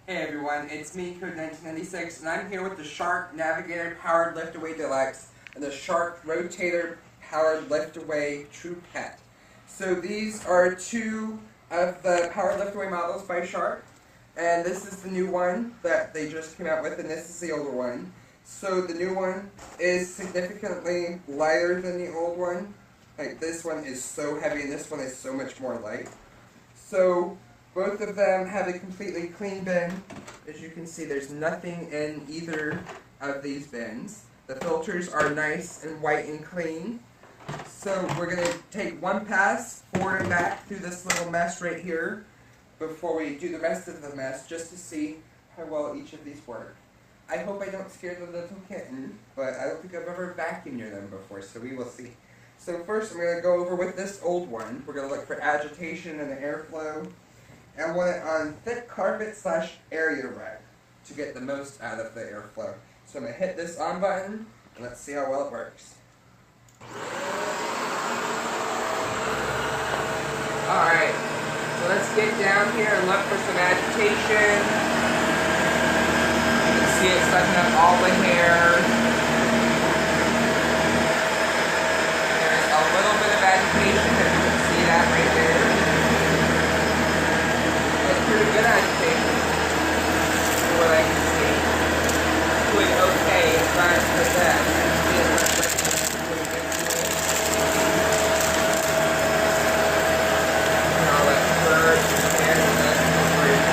Hey everyone, it's me, Code 1996, and I'm here with the Shark Navigator Powered Lift-Away Deluxe and the Shark Rotator Powered Lift-Away True Pet. So these are two of the Powered Lift-Away models by Shark, and this is the new one that they just came out with, and this is the older one. So the new one is significantly lighter than the old one. Like, this one is so heavy and this one is so much more light. So both of them have a completely clean bin. As you can see, there's nothing in either of these bins. The filters are nice and white and clean. So we're going to take one pass forward and back through this little mess right here before we do the rest of the mess, just to see how well each of these work. I hope I don't scare the little kitten, but I don't think I've ever vacuumed near them before, so we will see. So first I'm going to go over with this old one. We're going to look for agitation and the airflow. And I want it on thick carpet / area rug to get the most out of the airflow. So I'm going to hit this on button, and let's see how well it works. Alright, so let's get down here and look for some agitation. You can see it sucking up all the hair. There's a little bit of agitation, if you can see that right there. Pretty good agitation, from what I can see. Doing okay, it's not the best. Now let's purge and let's operate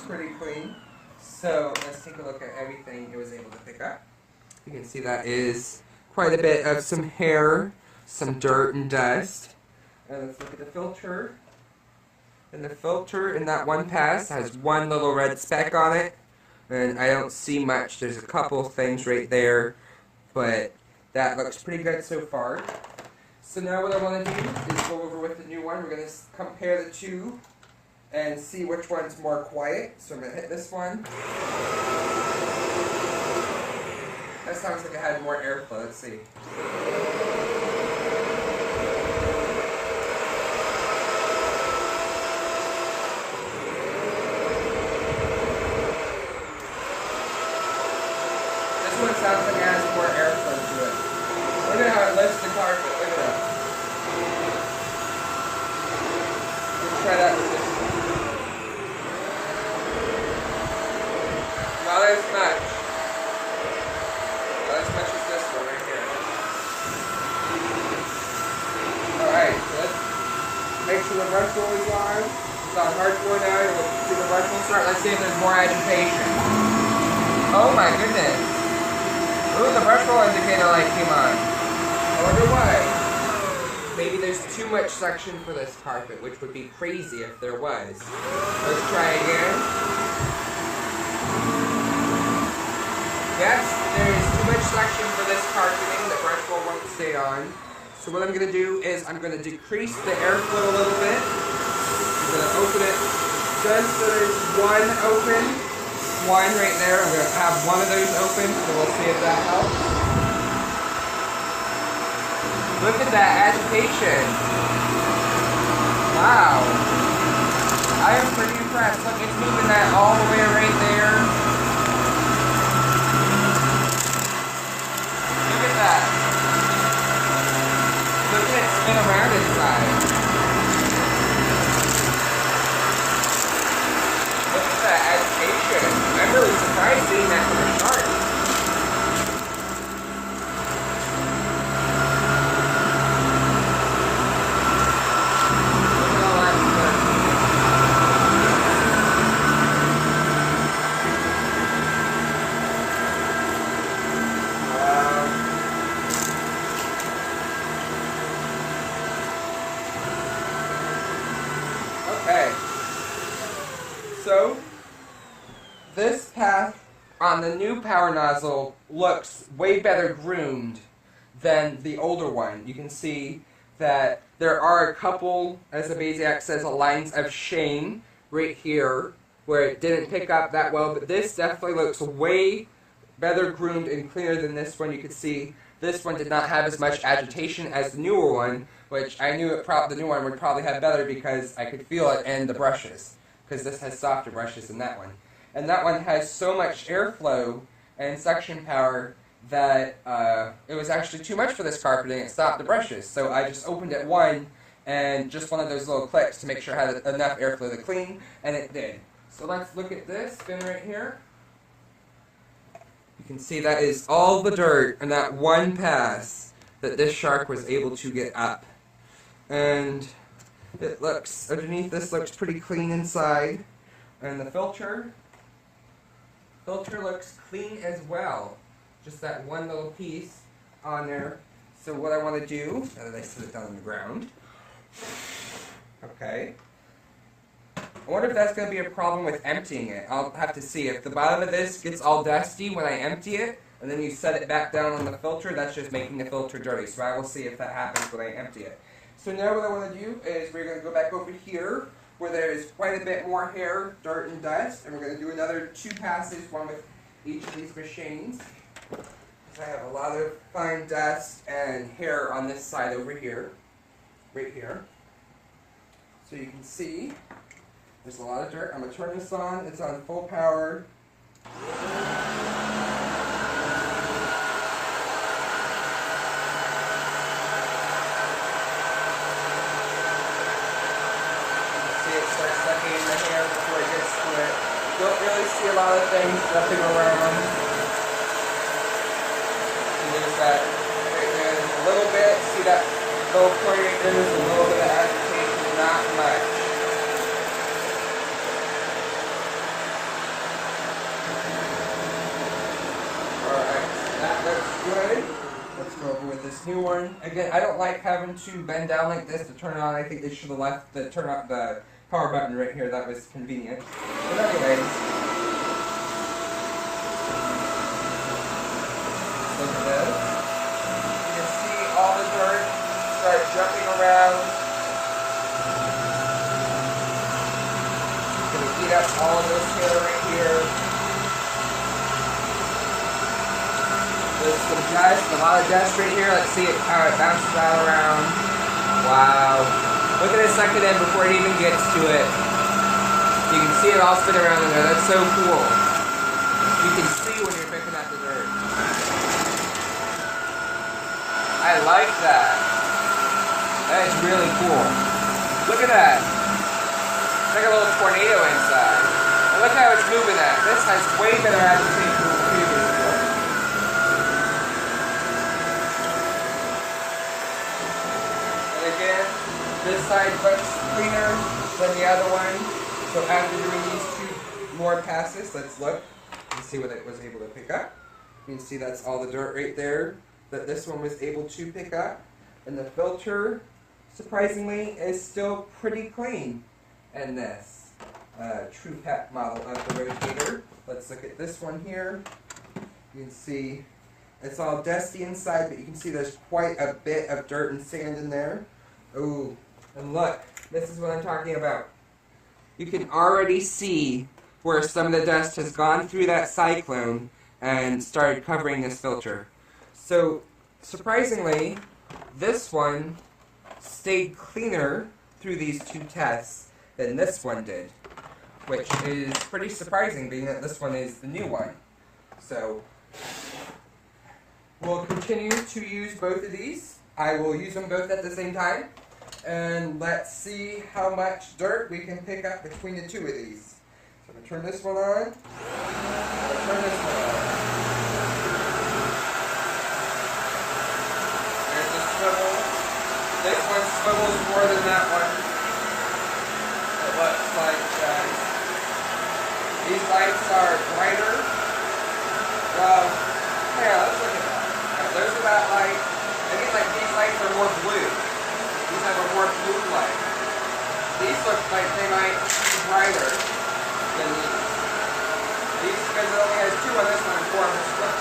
pretty clean. So let's take a look at everything it was able to pick up. You can see that is quite a bit of some hair, some dirt and dust. And let's look at the filter. And the filter in that one pass has one little red speck on it. And I don't see much. There's a couple things right there, but that looks pretty good so far. So now what I want to do is go over with the new one. We're going to compare the two and see which one's more quiet. So I'm going to hit this one. That sounds like it had more airflow. Let's see. This one sounds like it has more airflow to it. Look at how it lifts the carpet. Look at that. Let's try that with this one. Not as much. Not as much as this one right here. Alright, so let's make sure the brush roll is on. It's on hardcore now. We'll see the brush roll start. Let's see if there's more agitation. Oh my goodness. Ooh, the brush roll indicator light came on. I wonder why. Maybe there's too much suction for this carpet, which would be crazy if there was. Let's try again. Yes, there is too much suction for this carpeting. The brush roll won't stay on. So what I'm going to do is I'm going to decrease the airflow a little bit. I'm going to open it just so there's one open. One right there. I'm going to have one of those open, so we'll see if that helps. Look at that agitation. Wow. I am pretty impressed. Look, it's moving that all the way right there. Look at that. Look at it spin around inside. Look at that agitation. I'm really surprised seeing that from a shark. Okay, so this path on the new power nozzle looks way better groomed than the older one. You can see that there are a couple, as the Basiac says, lines of shame right here where it didn't pick up that well, but this definitely looks way better groomed and cleaner than this one. You can see this one did not have as much agitation as the newer one, which I knew the new one would probably have better because I could feel it in the brushes, because this has softer brushes than that one. And that one has so much airflow and suction power that it was actually too much for this carpeting. It stopped the brushes. So I just opened it one and just one of those little clicks to make sure I had enough airflow to clean, and it did. So let's look at this bin right here. You can see that is all the dirt in that one pass that this shark was able to get up. And it looks, underneath this looks pretty clean inside. And the filter looks clean as well. Just that one little piece on there. So what I want to do, now that I set it down on the ground, okay. I wonder if that's going to be a problem with emptying it. I'll have to see. If the bottom of this gets all dusty when I empty it, and then you set it back down on the filter, that's just making the filter dirty. So I will see if that happens when I empty it. So now what I want to do is we're going to go back over here where there is quite a bit more hair, dirt, and dust. And we're going to do another 2 passes, one with each of these machines. Because I have a lot of fine dust and hair on this side over here. Right here. So you can see there's a lot of dirt. I'm going to turn this on. It's on full power. Start sucking in the hair before it gets to it. Don't really see a lot of things jumping around. And there's that right there, there's a little bit. See that little point right there? There's a little bit of agitation, not much. Alright, that looks good. Let's go over with this new one. Again, I don't like having to bend down like this to turn it on. I think they should have left the turn up the power button right here. That was convenient. But anyways, look at this. You can see all the dirt start jumping around. It's going to eat up all of this hair right here. There's some dust, a lot of dust right here. Let's see how it bounces all around. Wow. Look at it suck it in before it even gets to it. You can see it all spin around in there. That's so cool. You can see when you're picking out the dirt. I like that. That is really cool. Look at that. It's like a little tornado inside. And look how it's moving that. This has way better agitation than the previous one. And again, this side looks cleaner than the other one. So after doing these 2 more passes, let's look and see what it was able to pick up. You can see that's all the dirt right there that this one was able to pick up. And the filter, surprisingly, is still pretty clean in this True Pet model of the Rotator. Let's look at this one here. You can see it's all dusty inside, but you can see there's quite a bit of dirt and sand in there. Ooh. And look, this is what I'm talking about. You can already see where some of the dust has gone through that cyclone and started covering this filter. So, surprisingly, this one stayed cleaner through these 2 tests than this one did, which is pretty surprising being that this one is the new one. So, we'll continue to use both of these. I will use them both at the same time. And let's see how much dirt we can pick up between the 2 of these. So I'm going to turn this one on. I'm going to turn this one on. There's the swivel. This one swivels more than that one. It looks like these lights are brighter. Well, yeah, let's look at that. Now, those are that light. I think like these lights are more blue. These have a more blue light. These look like they might be brighter than these. These, because it only has 2 on this one and 4 on this one.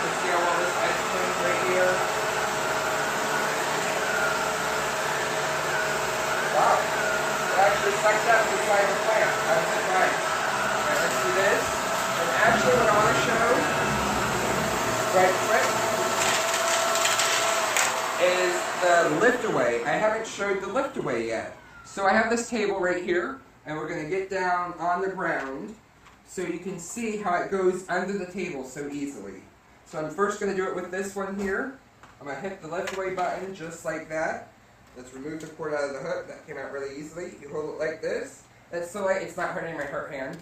Let's see how well sucked up inside the plant. That's it, right. Alright, let's do this. And actually what I want to show, right quick, is the lift away. I haven't showed the lift away yet. So I have this table right here, and we're going to get down on the ground so you can see how it goes under the table so easily. So I'm first going to do it with this one here. I'm going to hit the lift away button just like that. Let's remove the cord out of the hook. That came out really easily. You hold it like this. That's so light it's not hurting my hurt hand.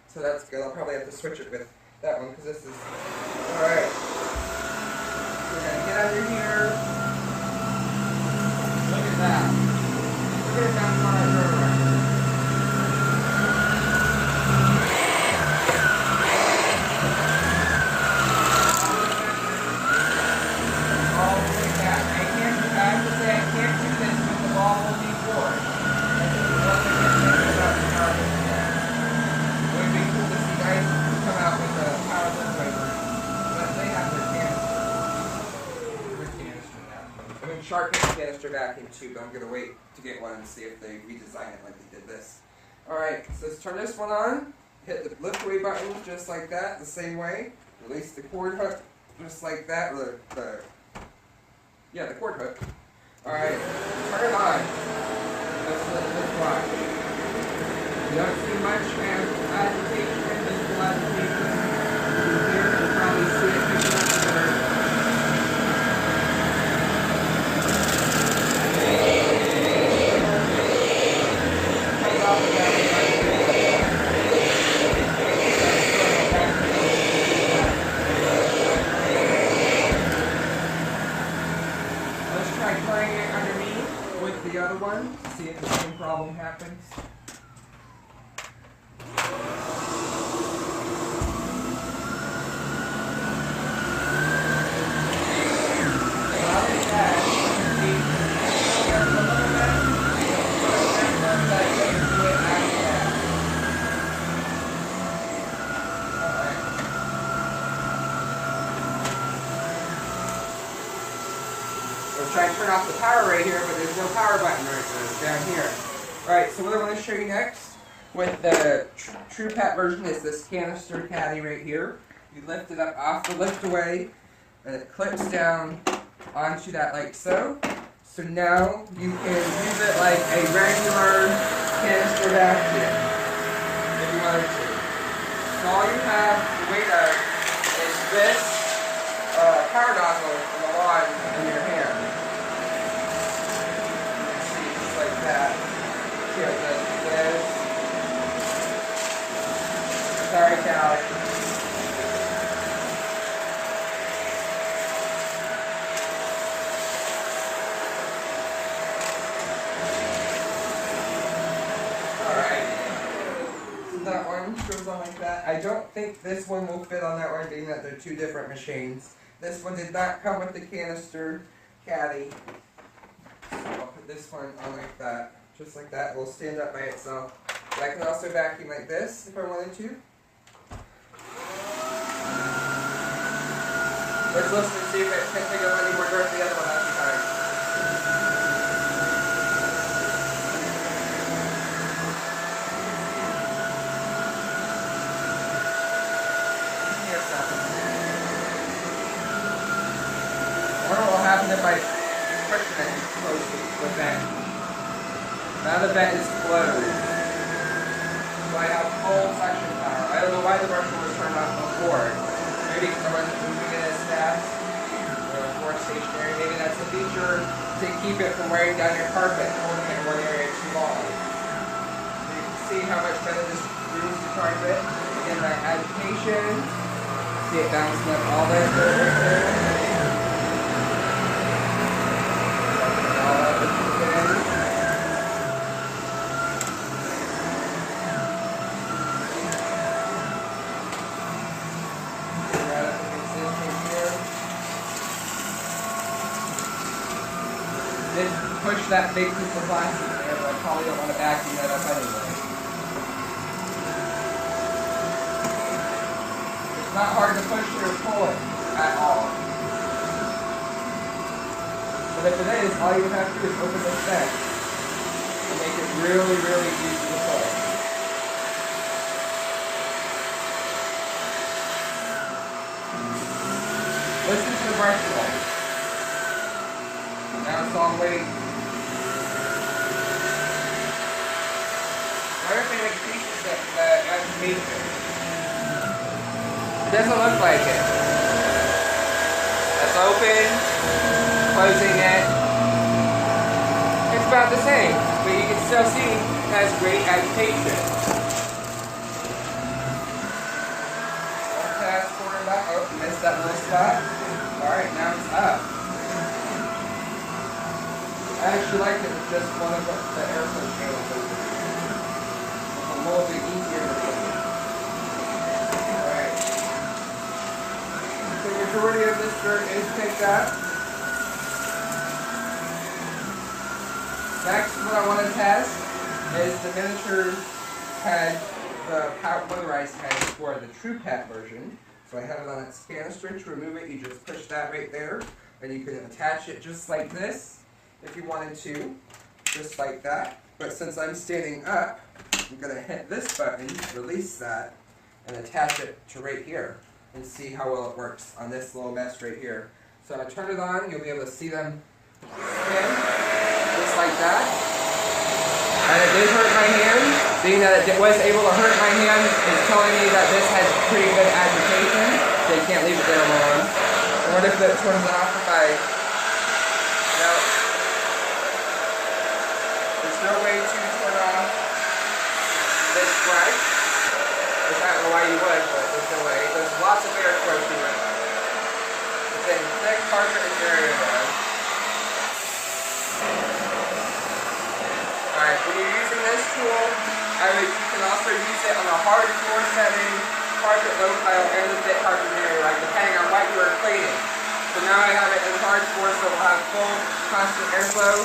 So that's good. I'll probably have to switch it with that one because this is... Alright. We're going to get under here. Look at that. Look at it down on our turn around. Shark has a canister vacuum too, but I'm going to wait to get one and see if they redesign it like they did this. Alright, so let's turn this one on, hit the lift away button just like that, the same way, release the cord hook just like that, or the cord hook. Alright, turn it on. Let's watch. You don't see much agitation, physical agitation. You can hear it, you probably see it picking up the bird. The other one, see if the same problem happens. Try and turn off the power right here, but there's no power button right there, down here. Alright, so what I want to show you next with the TruePet version is this canister caddy right here. You lift it up off the lift away, and it clips down onto that like so. So now you can use it like a regular canister vacuum, if you wanted to. So all you have to wait on is this power nozzle and the wand in your hand. Like that. Here, this. Sorry, Callie. Alright. So that one goes on like that. I don't think this one will fit on that one, being that they're two different machines. This one did not come with the canister caddy. I'll put this one on like that, just like that. It will stand up by itself. But I can also vacuum like this if I wanted to. Let's listen and see if it can pick up any more dirt. The other one last time. Here's something. I wonder what will happen if I push it close to the vent. Now the vent is closed. So I have full suction power. I don't know why the brusher was turned off before. Maybe because I wasn't moving it as fast. Or more stationary. Maybe that's a feature to keep it from wearing down your carpet and holding it in one area too long. So you can see how much better this moves the carpet. Again, that agitation. See it bouncing up all that dirt right there. Push that big piece of plastic there, but I probably don't want to vacuum that up anyway. It's not hard to push or pull it at all. But if it is, all you would have to do is open this vent. to make it really, really easy to pull. Listen to the brush roll. Now it's all weight. Another thing that increases the agitation. It doesn't look like it. That's open, closing it. It's about the same, but you can still see it has great agitation. One pass forward back. Oh, missed that little spot. Alright, now it's up. I actually like it with just one of the airflow channels open. It's a little bit easier to do. Alright. The majority of this dirt is picked up. Next, what I want to test is the miniature head, the motorized head for the True Pet version. So I have it on its canister. To remove it, you just push that right there, and you can attach it just like this if you wanted to, just like that. But since I'm standing up, I'm going to hit this button, release that, and attach it to right here, and see how well it works on this little mess right here. So when I turn it on, you'll be able to see them spin, just like that. And it did hurt my hand. Being that it was able to hurt my hand is telling me that this has pretty good agitation, so you can't leave it there long. And what if it turns off if I... No. There's no way to turn off this brush. Which I don't know why you would, but there's no way. There's lots of airflow to it. It's in thick carpet area there. Alright, when you're using this tool, you can also use it on a hard floor setting, carpet low pile, and the thick carpet area, like depending on what you are cleaning. So now I have it in hard floor, so it'll have full, constant airflow.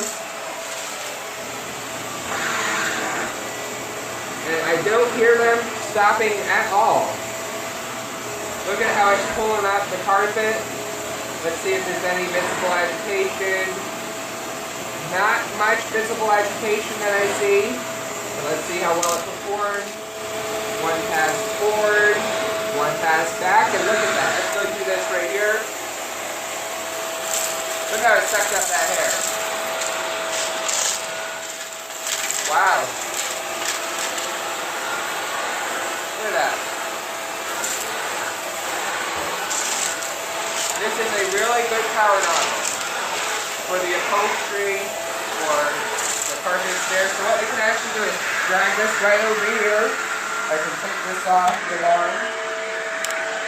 And I don't hear them stopping at all. Look at how it's pulling up the carpet. Let's see if there's any visible agitation. Not much visible agitation that I see. So let's see how well it performed. One pass forward, one pass back, and look at that. Let's go through this right here. Look how it sucked up that hair. Wow. Look at that. This is a really good power nozzle for the upholstery or the carpet there. So what we can actually do is drag this right over here. I can take this off the arm.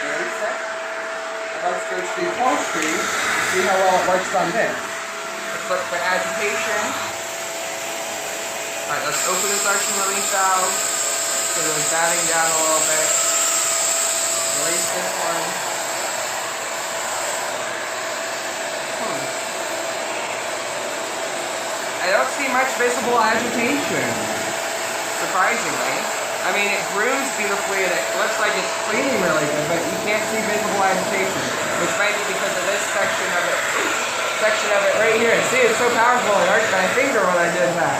Release it. And let's go to the upholstery and see how well it works on this. Let's look for agitation. Alright, let's open this suction release valve. So it was batting down a little bit. Release this one. I don't see much visible agitation, surprisingly. I mean, it grooves beautifully and it looks like it's cleaning really good, but you can't see visible agitation, which might be because of this section of it right here. See, it's so powerful, it hurts my finger when I did that.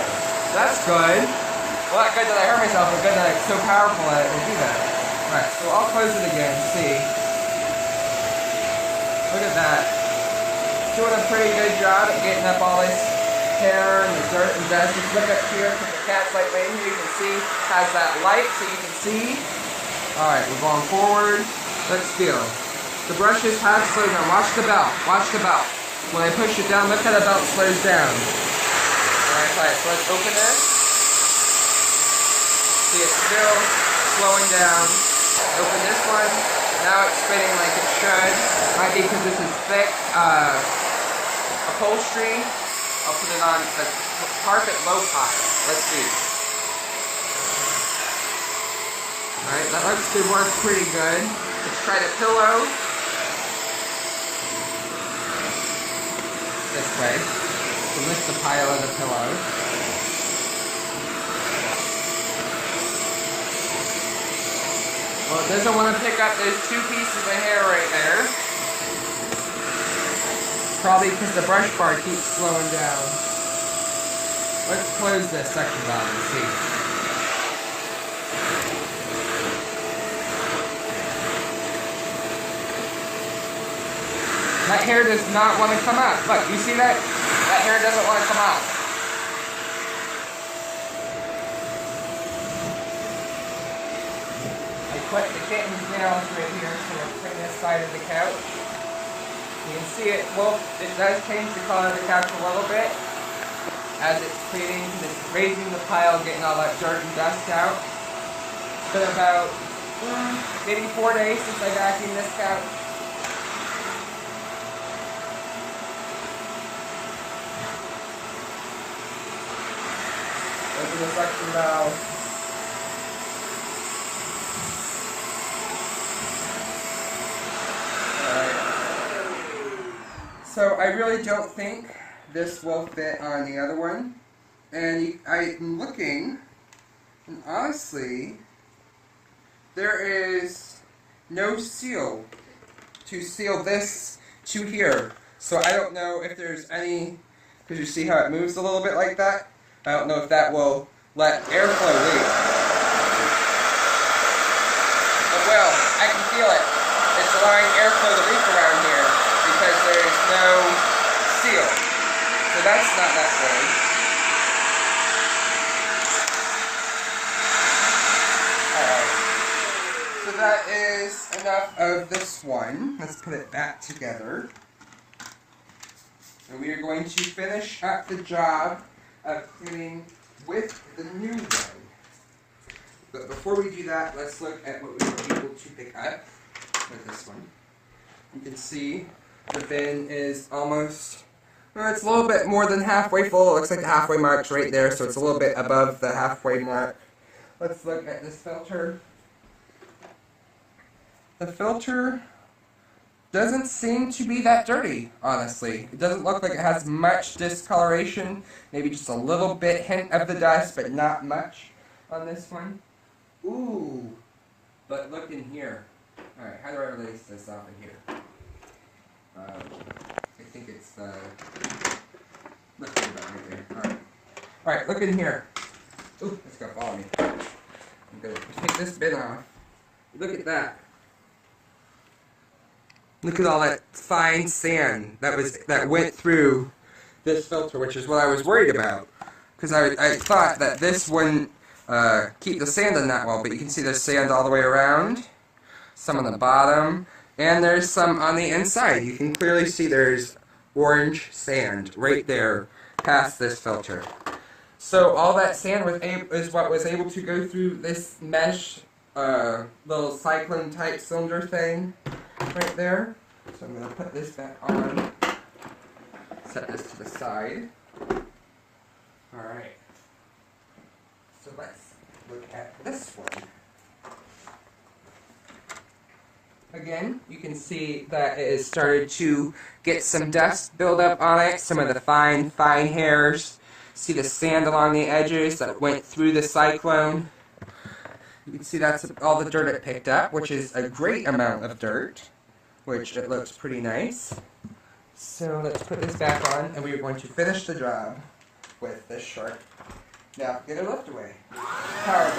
That's good. Well, not good that I hurt myself, but good that it's so powerful that it will do that. Alright, so I'll close it again, see. Look at that. Doing a pretty good job at getting up all this hair and the dirt and dust. Just look up here because the cat's like right here. You can see has that light so you can see. Alright, we're going forward. Let's feel. The brushes have slowed down. Watch the belt. Watch the belt. When I push it down, look how the belt slows down. Alright, so let's open this. See, it's still slowing down. Open this one. Now it's spinning like it should. Might be because this is thick upholstery. I'll put it on the carpet low pile. Let's see. Alright, that looks to work pretty good. Let's try the pillow. This way. To lift the pile of the pillow. Well, it doesn't want to pick up those two pieces of hair right there. Probably because the brush bar keeps slowing down. Let's close this section valve and see. That hair does not want to come out. Look, you see that? That hair doesn't want to come out. I put the kitten's nails right here, so we'll clean this side of the couch. You can see it, well, it does change the color of the couch a little bit as it's cleaning, because it's raising the pile, getting all that dirt and dust out. It's been about maybe 4 days since I vacuumed this couch. Open the suction valve. Alright. So I really don't think this will fit on the other one. And I'm looking, and honestly, there is no seal to seal this to here. So I don't know if there's any, because you see how it moves a little bit like that? I don't know if that will let airflow leak. But well, I can feel it. It's allowing airflow to leak around here because there's no seal. So that's not that great. Alright. So that is enough of this one. Let's put it back together. And we are going to finish up the job of cleaning with the new one. But before we do that, let's look at what we were able to pick up with this one. You can see the bin is almost, well, it's a little bit more than halfway full. It looks like the halfway mark's right there, so it's a little bit above the halfway mark. Let's look at this filter. The filter doesn't seem to be that dirty, honestly. It doesn't look like it has much discoloration. Maybe just a little bit hint of the dust, but not much on this one. Ooh, but look in here. Alright, how do I release this off of here? I think it's the lift right there. Alright, look in here. Ooh, it's gonna follow me. I'm gonna take this bin off. Look at that. Look at all that fine sand that went through this filter, which is what I was worried about. Because I thought that this wouldn't keep the sand in that well, but you can see there's sand all the way around, some on the bottom, and there's some on the inside. You can clearly see there's orange sand right there past this filter. So all that sand is what was able to go through this mesh little cyclone type cylinder thing right there. So I'm going to put this back on, set this to the side. Alright, so let's look at this one. Again, you can see that it has started to get some dust build up on it, some of the fine hairs. See the sand along the edges that went through the cyclone. You can see that's all the dirt it picked up, which is a great amount of dirt, which it looks pretty nice. So let's put this back on, and we are going to finish the job with this short Navigator lift-away power lift.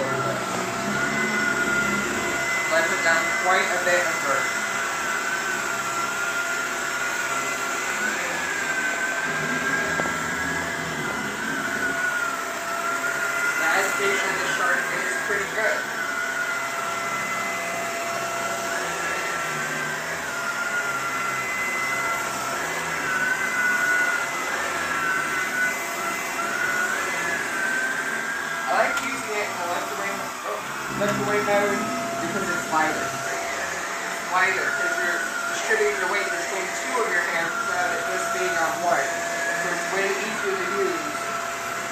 So I put down quite a bit of dirt. The agitation of this shark is pretty good. I like using it in the lift-away mode because it's lighter. It's lighter because you're distributing the weight between two of your hands instead of it just being on one. So it's way easier to use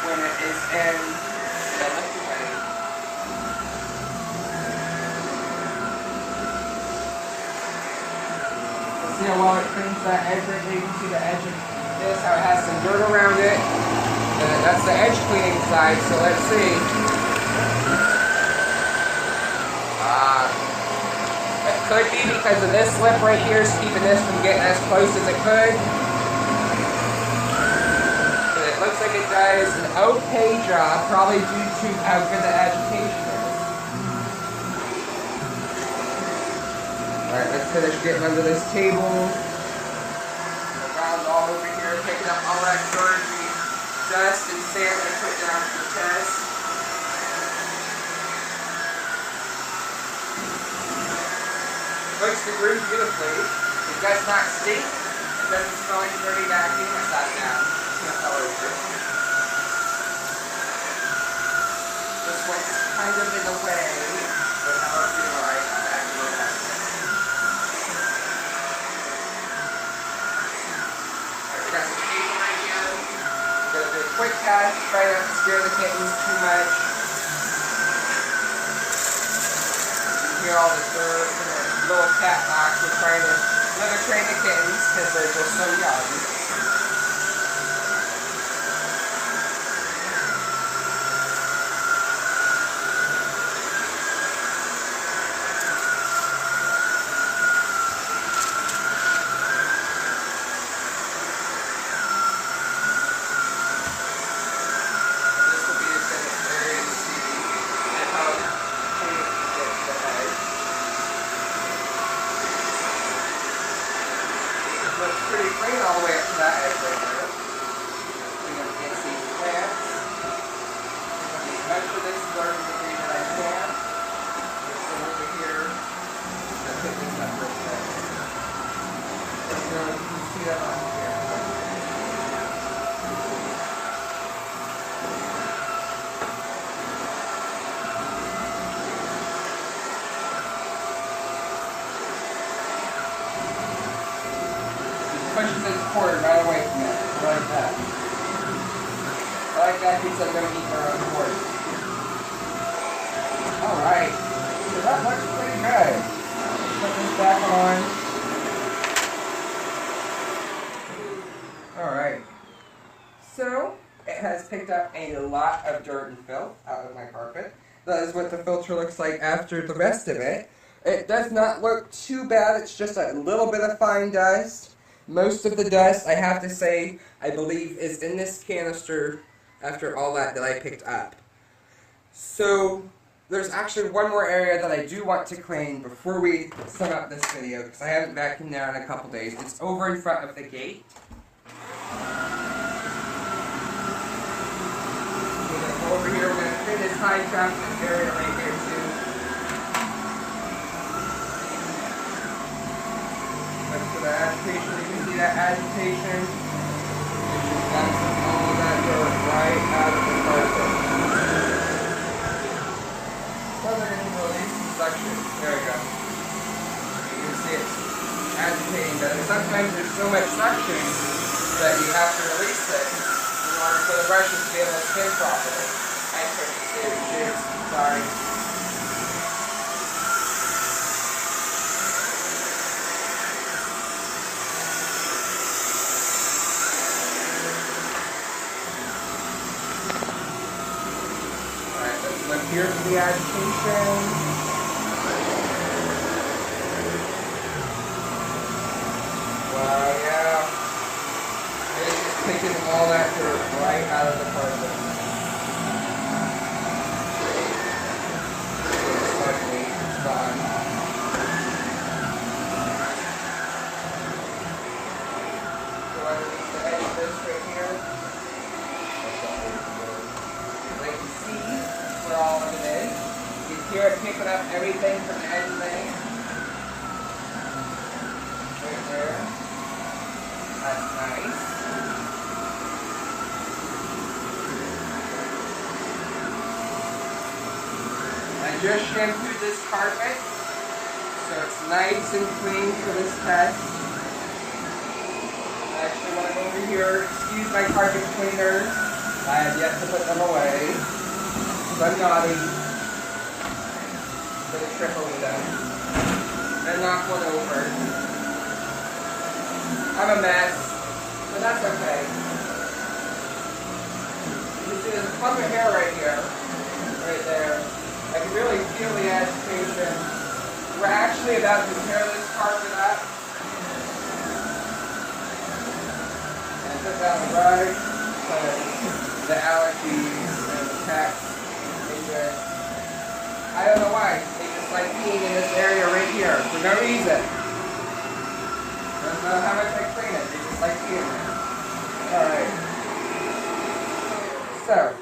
when it is in the lift-away. See how well it cleans that edge right there? You can see the edge of this, how it has some dirt around it. And that's the edge cleaning side, so let's see. It could be because of this lip right here is keeping this from getting as close as it could. But it looks like it does an okay job, probably due to how good the agitation is. Alright, let's finish getting under this table. Around all over here, picking up all that dirt, dust, and sand that I put down for the test. Looks the groove beautifully. It does not stink. It doesn't smell like dirty vacuum. I sat down. Can't tell over. This one's kind of in the way, but now we're feeling alright. I'm back to the test. Alright, we got some cable right here. We're going to do a quick test. Try not to scare the kittens too much. You can hear all the dirt and the little cat box. We're trying to train the kittens because they're just so young. Looks pretty clean all the way up to that edge right there. Clean up against these plants. I'm going to measure this dirt degree that I can. Just go over here. I'm going to pick this up real quick. You can see that on here. Pushes this cord right away from it, like that. I like that because I'm going to eat my own cord. Alright, so that looks pretty good. Put this back on. Alright, so it has picked up a lot of dirt and filth out of my carpet. That is what the filter looks like after the rest of it. It does not look too bad, it's just a little bit of fine dust. Most of the dust, I have to say, I believe is in this canister after all that I picked up. So, there's actually one more area that I do want to clean before we sum up this video, because I haven't vacuumed there in a couple days. It's over in front of the gate. We're going to go over here, we're going to clean this high traffic area right here too. To the agitation, you can see that agitation. It's just bouncing all that dirt right out of the carpet. So they're going to release some suction. There we go. You can see it's agitating, but sometimes there's so much suction that you have to release it in order for the brushes to be able to spin properly. I couldn't see the juice. Sorry. Look here for the agitation. Wow, yeah. It's just taking all that dirt right out of the carpet. It's lovely. It's gone. Go underneath the edge of this right here. Like you see where all of it is. You can hear it picking up everything from everything. Right there. That's nice. I just shampooed this carpet, so it's nice and clean for this test. Actually, when I'm over here, excuse my carpet cleaners. I have yet to put them away. I'm naughty. I'm going to trip over them and knock one over. I'm a mess, but that's okay. You can see there's a clump of hair right here, right there. I can really feel the agitation. We're actually about to tear this carpet up and put that right. the allergies and the cats. I don't know why. They just like peeing in this area right here for no reason. I don't know how much I clean it. They just like peeing there. Alright. So,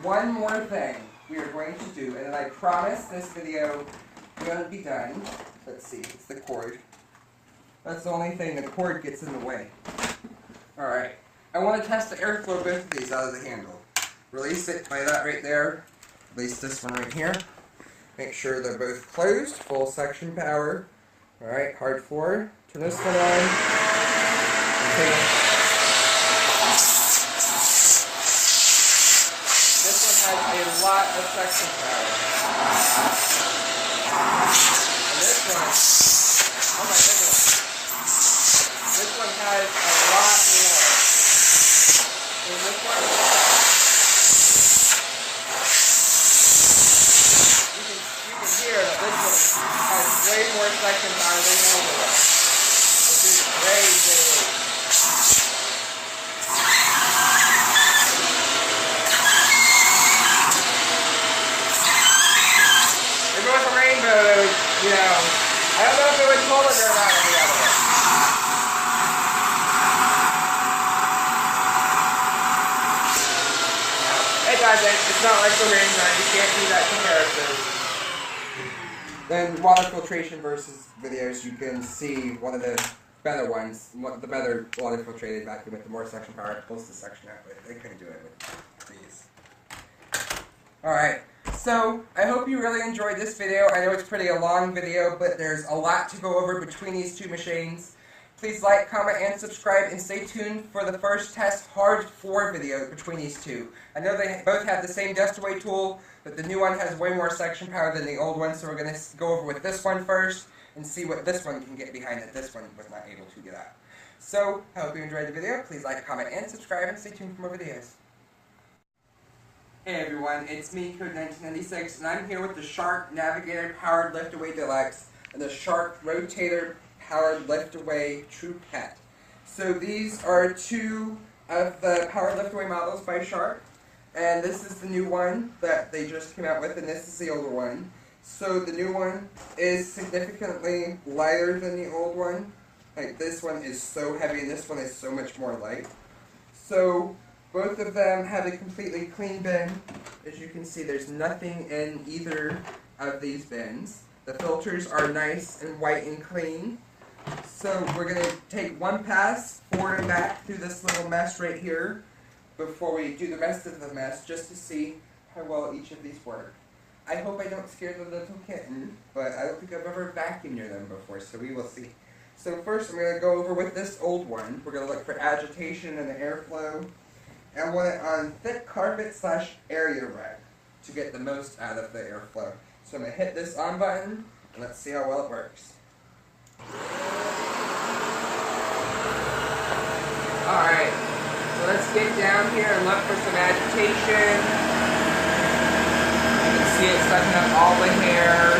one more thing we are going to do, and then I promise this video will be done. Let's see, it's the cord. That's the only thing, the cord gets in the way. Alright. I want to test the airflow of both of these out of the handle. Release it by that right there. Release this one right here. Make sure they're both closed. Full suction power. Alright, hard floor. Turn this one on. Okay. This one has a lot of suction power. And this one, oh my goodness. This one has a lot more. And this one, you can hear that this one has way more suction power than the other one. Which is crazy. If it was a rainbow, you know, I don't know if it would pull it or not on the other one. It's not like the rainbow, you can't do that comparison. Then water filtration versus videos, you can see one of the better ones, the better water filtrated vacuum with the more suction power. It pulls the suction out, but they couldn't do it with these. Alright, so I hope you really enjoyed this video. I know it's a long video, but there's a lot to go over between these two machines. Please like, comment, and subscribe, and stay tuned for the first test hard floor video between these two. I know they both have the same dust away tool, but the new one has way more suction power than the old one, so we're going to go over with this one first and see what this one can get behind that this one was not able to get out. So, I hope you enjoyed the video. Please like, comment, and subscribe, and stay tuned for more videos. Hey everyone, it's me, Code1996, and I'm here with the Shark Navigator Powered Lift Away Deluxe and the Shark Rotator Powered Lift Away True Pet. So these are two of the Powered Lift Away models by Shark, and this is the new one that they just came out with, and this is the older one. So the new one is significantly lighter than the old one. Like this one is so heavy, and this one is so much more light. So both of them have a completely clean bin. As you can see, there's nothing in either of these bins. The filters are nice and white and clean. So we're going to take one pass forward and back through this little mess right here before we do the rest of the mess, just to see how well each of these work. I hope I don't scare the little kitten, but I don't think I've ever vacuumed near them before, so we will see. So first I'm going to go over with this old one. We're going to look for agitation and the airflow. And I want it on thick carpet / area rug to get the most out of the airflow. So I'm going to hit this on button, and let's see how well it works. Alright, so let's get down here and look for some agitation. You can see it sucking up all the hair.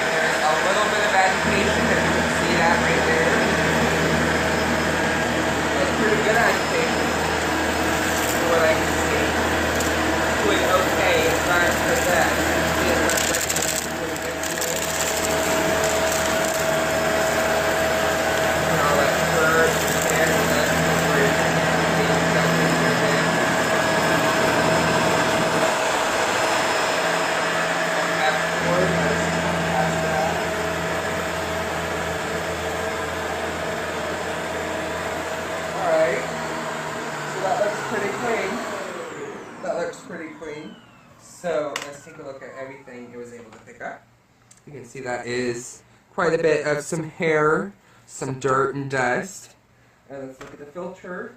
There's a little bit of agitation, if you can see that right there. That's pretty good agitation, from what I can see. Doing okay, it's not the best. See it looks like it's really good to it. And all that fur and that fur is being dumped in your head. Afterward, past that. Alright, so that looks pretty clean. That looks pretty clean. So let's take a look at everything it was able to pick up. You can see that is quite a bit of some hair, some dirt and dust. And let's look at the filter.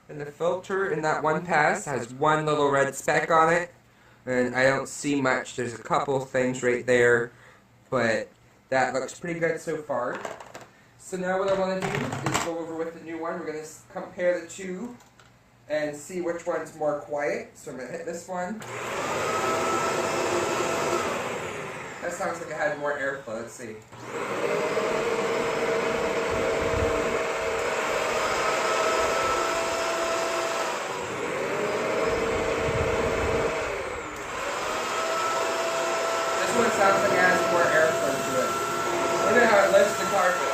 And the filter in that one pass has one little red speck on it. And I don't see much. There's a couple things right there. But that looks pretty good so far. So now what I want to do is go over with the new one. We're going to compare the two and see which one's more quiet. So I'm going to hit this one. That sounds like it had more airflow. Let's see. something that has more airflow to it. Look at how it lifts the carpet.